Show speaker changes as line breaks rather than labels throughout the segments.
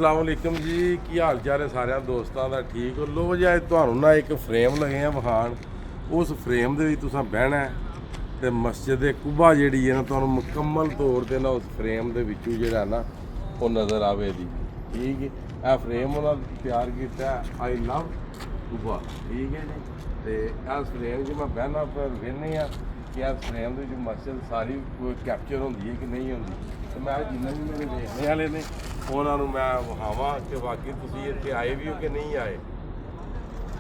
अस्सलाम वालेकुम जी, की हाल चाल है सारे दोस्तों का? ठीक हो? लो जी, अज तुहानू ना एक फ्रेम लगे हैं विखाण। उस फ्रेम के तुसां बहना है तो मस्जिद कुबा जी है ना तुहानू मुकम्मल तौर पर ना उस फ्रेम के विचों जिहड़ा ना वो नज़र आवेगी। ठीक है, यह फ्रेम उन्होंने तैयार किया आई लव कुबा। ठीक है जी, तो इस फ्रेम च मैं बहना पर वेने कि इस फ्रेम के मस्जिद सारी कैप्चर होंगी है कि नहीं होंगी। तो मैं जिन्हें भी मेरे देखने वाले ने उन्होंने मैं विखावा कि बाकी तुम इतने आए भी हो कि नहीं आए।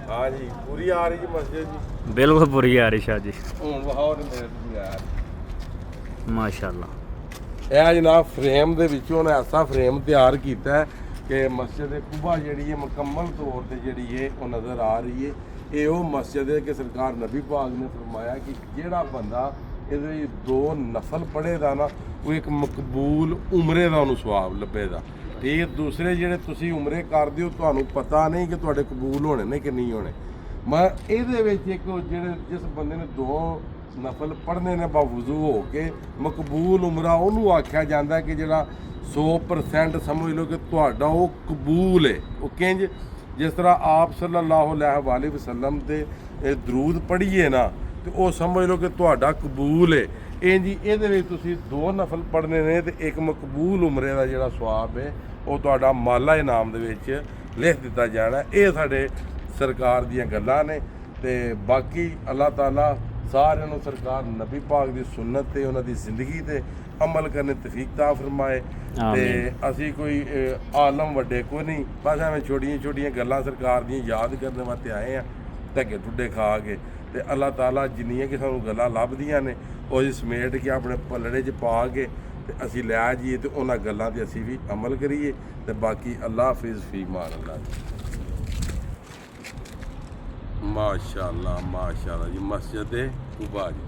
हाँ जी, पूरी आ रही जी मस्जिद जी?
बिल्कुल पूरी आ रही शाह जी।
हूँ विखाओ तो मेरे को यार
माशाअल्लाह।
यह जनाब फ्रेम के उन्हें ऐसा फ्रेम तैयार किया है कि मस्जिद कुबा जी है मुकम्मल तौर पर जी है वो नज़र आ रही है। ये वो मस्जिद है कि सरकार नबी पाक ने फरमाया कि जोड़ा बंदा ये दो नफल पढ़ेगा ना वो एक मकबूल उमरे का उन्होंने सवाब लभेगा। ठीक है, दूसरे जोड़े तुम उमरे करते हो तो पता नहीं कि तुहाडे कबूल होने ने कि नहीं होने। मैं ये एक जोड़े जिस बंदे ने दो नफल पढ़ने ने बावजू हो के मकबूल उमरा उन्होंने आख्या जाता है कि जोड़ा 100% समझ लो कि तुहाडा वो कबूल है। वो किंज जिस तरह आप सल्लल्लाहु अलैहि वसल्लम ते दरूद पढ़िए ना तो वो समझ लो कि तुहाडा कबूल है। इंज ये दो नफल पढ़ने ने तो एक मकबूल उमरे का जोड़ा सवाब है वो तुहाडा माला इनाम दे लिख दिता जाना। ये साडे सरकार दीयां गल्लां ने ते बाकी अल्लाह ताला सारिਆਂ ਨੂੰ सरकार नबी पाक की सुन्नत ते उन्हां दी जिंदगी ते अमल करने तौफीक ता फरमाए। ते असी कोई आलम वड्डे कोई नहीं, बस एवें छोटियां छोटियां गल्लां सरकार दी याद करने वास्ते आए हैं धक्के टुड्डे खा के। ते अल्लाह ताला जिन्नियां कि सानूं गल्लां लभदियां ने ਉਹ ਸਮੇਟ ਕੇ ਆਪਣੇ ਪੱਲੜੇ 'ਚ ਪਾ ਕੇ ਤੇ ਅਸੀਂ ਲੈ ਜਾਈਏ ਤੇ ਉਹਨਾਂ ਗੱਲਾਂ ਤੇ ਅਸੀਂ ਵੀ ਅਮਲ ਕਰੀਏ। ਤੇ ਬਾਕੀ ਅੱਲਾ ਹਾਫਿਜ਼ ਫੀ ਮਾਨ ਅੱਲਾ ਜੀ। ਮਾਸ਼ਾਅੱਲਾ ਮਾਸ਼ਾਅੱਲਾ ਜੀ, ਮਸਜਿਦ ਕੁਬਾ ਜੀ।